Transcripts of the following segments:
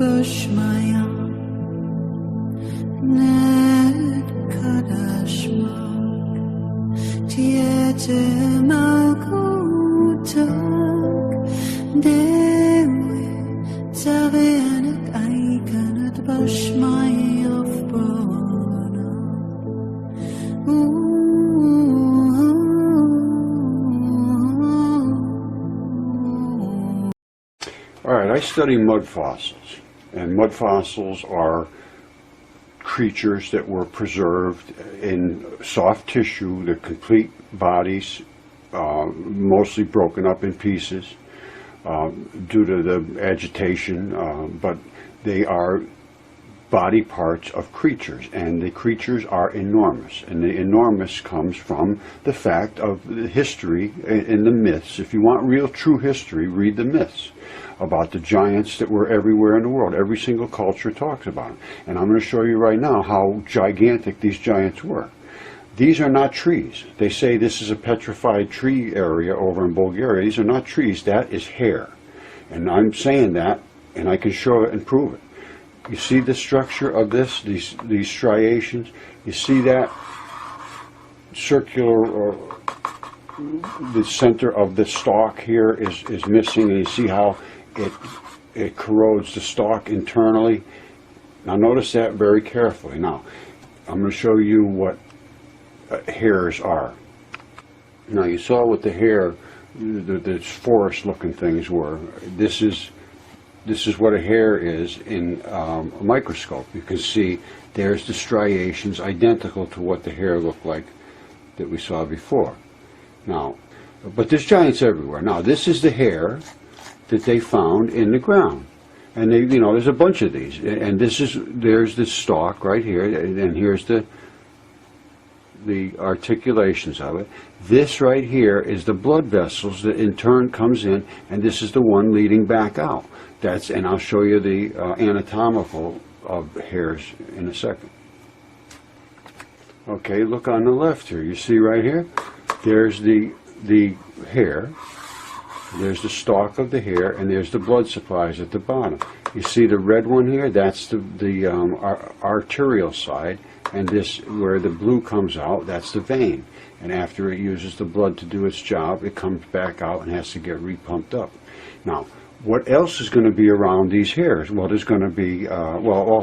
Bushmaya Ned Kadashmak Tiete Malkutak Dewe Zavianak Aikanat Bushmaya of Bona. All right, I study mud fossils, and mud fossils are creatures that were preserved in soft tissue, their complete bodies, mostly broken up in pieces due to the agitation, but they are body parts of creatures, and the creatures are enormous, and the enormous comes from the fact of the history in the myths. If you want real true history, read the myths about the giants that were everywhere in the world. Every single culture talks about them, and I'm going to show you right now how gigantic these giants were. These are not trees. They say this is a petrified tree area over in Bulgaria. These are not trees, that is hair, and I'm saying that, and I can show it and prove it. You see the structure of this, these striations? You see that circular, or the center of the stalk here is missing, and you see how it corrodes the stalk internally. Now notice that very carefully. Now I'm going to show you what hairs are. Now you saw what the hair, the forest looking things were. This is what a hair is in a microscope. You can see there's the striations identical to what the hair looked like that we saw before. Now, but there's giants everywhere. Now this is the hair that they found in the ground, and they, there's a bunch of these, and there's the stalk right here, and here's the articulations of it. This right here is the blood vessels that in turn comes in, and this is the one leading back out. And I'll show you the anatomical of hairs in a second. Okay, look on the left here. You see right here? There's the hair. There's the stalk of the hair, and there's the blood supplies at the bottom. You see the red one here? That's the arterial side, and this, where the blue comes out, that's the vein. And after it uses the blood to do its job, it comes back out and has to get repumped up. Now, what else is going to be around these hairs? Well, there's going to be,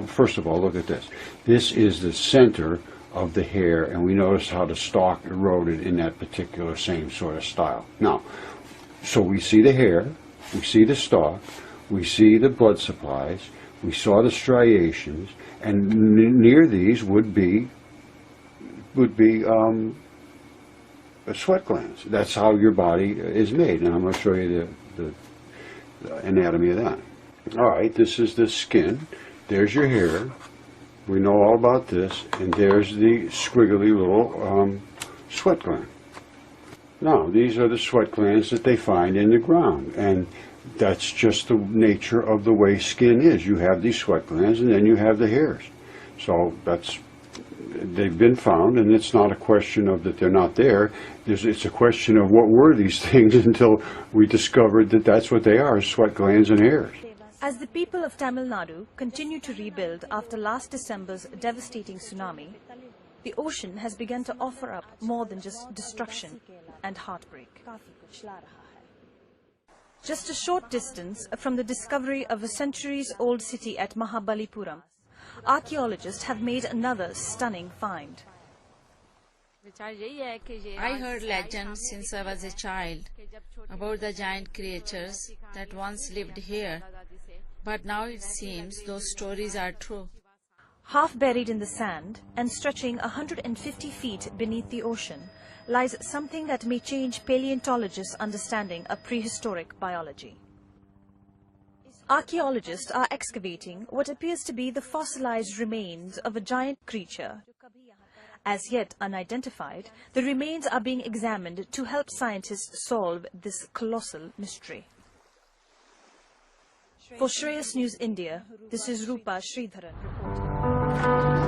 first of all, look at this. This is the center of the hair, and we notice how the stalk eroded in that particular same sort of style. Now, so we see the hair, we see the stalk, we see the blood supplies, we saw the striations, and near these would be sweat glands. That's how your body is made, and I'm going to show you the anatomy of that. All right, this is the skin. There's your hair. We know all about this, and there's the squiggly little sweat gland. Now, these are the sweat glands that they find in the ground, and that's just the nature of the way skin is. You have these sweat glands, and then you have the hairs. So they've been found, and it's not a question of that they're not there. It's a question of what were these things until we discovered that that's what they are, sweat glands and hairs. As the people of Tamil Nadu continue to rebuild after last December's devastating tsunami, the ocean has begun to offer up more than just destruction and heartbreak. Just a short distance from the discovery of a centuries-old city at Mahabalipuram, archaeologists have made another stunning find. I heard legends since I was a child about the giant creatures that once lived here, but now it seems those stories are true. Half buried in the sand and stretching 150 feet beneath the ocean lies something that may change paleontologists' understanding of prehistoric biology. Archaeologists are excavating what appears to be the fossilized remains of a giant creature. As yet unidentified, the remains are being examined to help scientists solve this colossal mystery. For Shreyas News India, this is Rupa Sridharan reporting.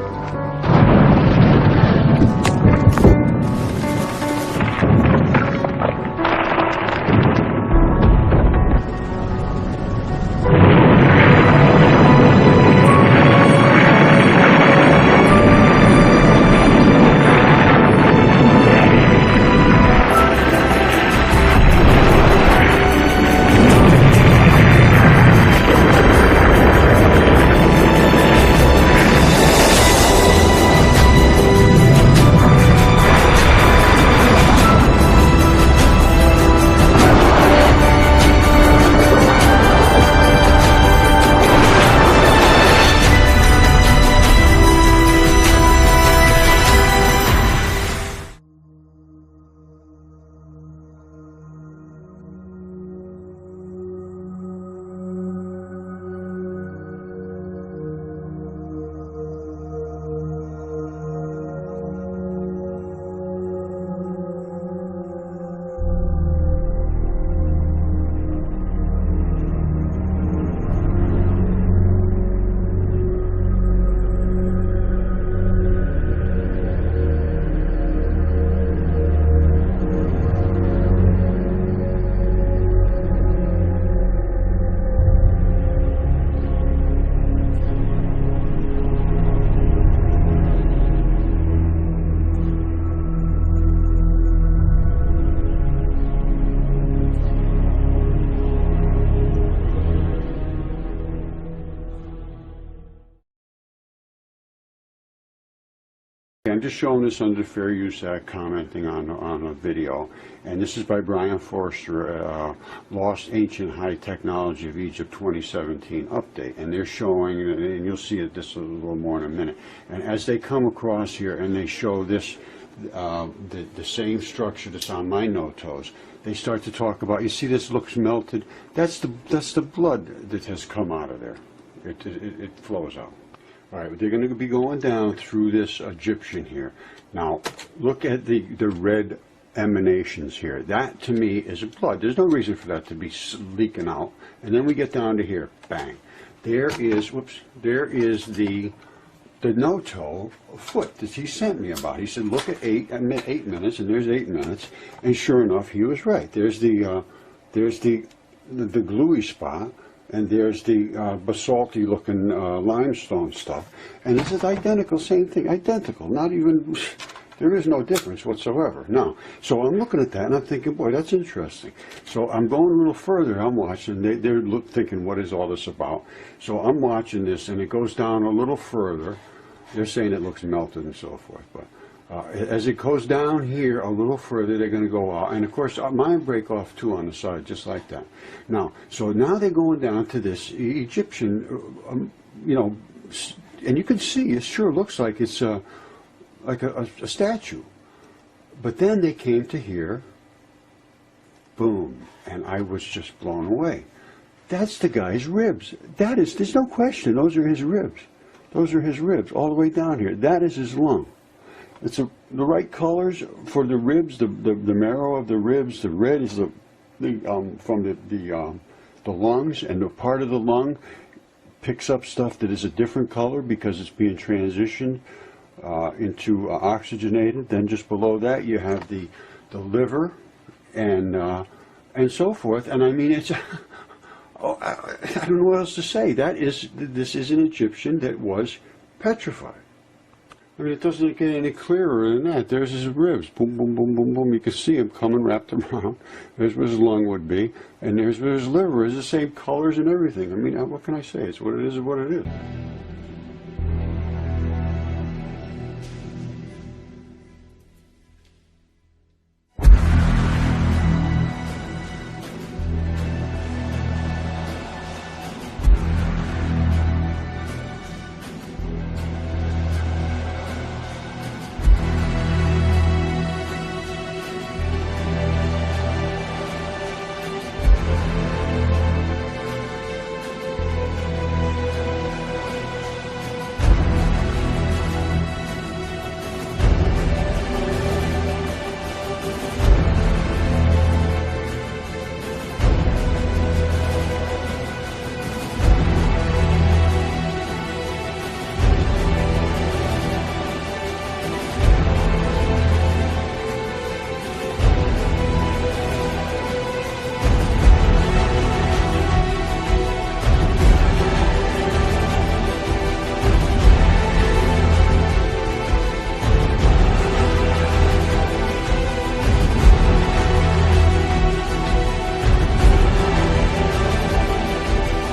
I'm just showing this under Fair Use Act, commenting on a video, and this is by Brian Forster, Lost Ancient High Technology of Egypt 2017 update, and they're showing, and you'll see it this a little more in a minute, and as they come across here and they show this, the same structure that's on my no-toes, they start to talk about, you see this looks melted, that's the blood that has come out of there. It flows out. All right, they're going to be going down through this Egyptian here. Now, look at the red emanations here. That, to me, is blood. There's no reason for that to be leaking out. And then we get down to here. Bang. There is, whoops, there is the no-toe foot that he sent me about. He said, look at 8 minutes, and there's 8 minutes. And sure enough, he was right. There's the gluey spot. And there's the basalty looking limestone stuff, and this is identical, same thing, identical, not even, there is no difference whatsoever. No, so I'm looking at that and I'm thinking, boy, that's interesting. So I'm going a little further, I'm watching, they're thinking, what is all this about? So I'm watching this and it goes down a little further. They're saying it looks melted and so forth, but as it goes down here a little further, they're going to go out, and of course mine break off too on the side, just like that. Now, so now they're going down to this Egyptian, you know, and you can see it sure looks like it's like a statue. But then they came to here, boom, and I was just blown away. That's the guy's ribs. That is, there's no question, those are his ribs. Those are his ribs all the way down here. That is his lung. It's the right colors for the ribs, the marrow of the ribs. The red is from the lungs, and the part of the lung picks up stuff that is a different color because it's being transitioned into oxygenated. Then just below that you have the liver and so forth. And I mean, it's oh, I don't know what else to say. This is an Egyptian that was petrified. I mean, it doesn't get any clearer than that. There's his ribs. Boom, boom, boom, boom, boom. You can see him coming wrapped around. There's where his lung would be. And there's where his liver is the same colors and everything. I mean, what can I say? It's what it is and what it is.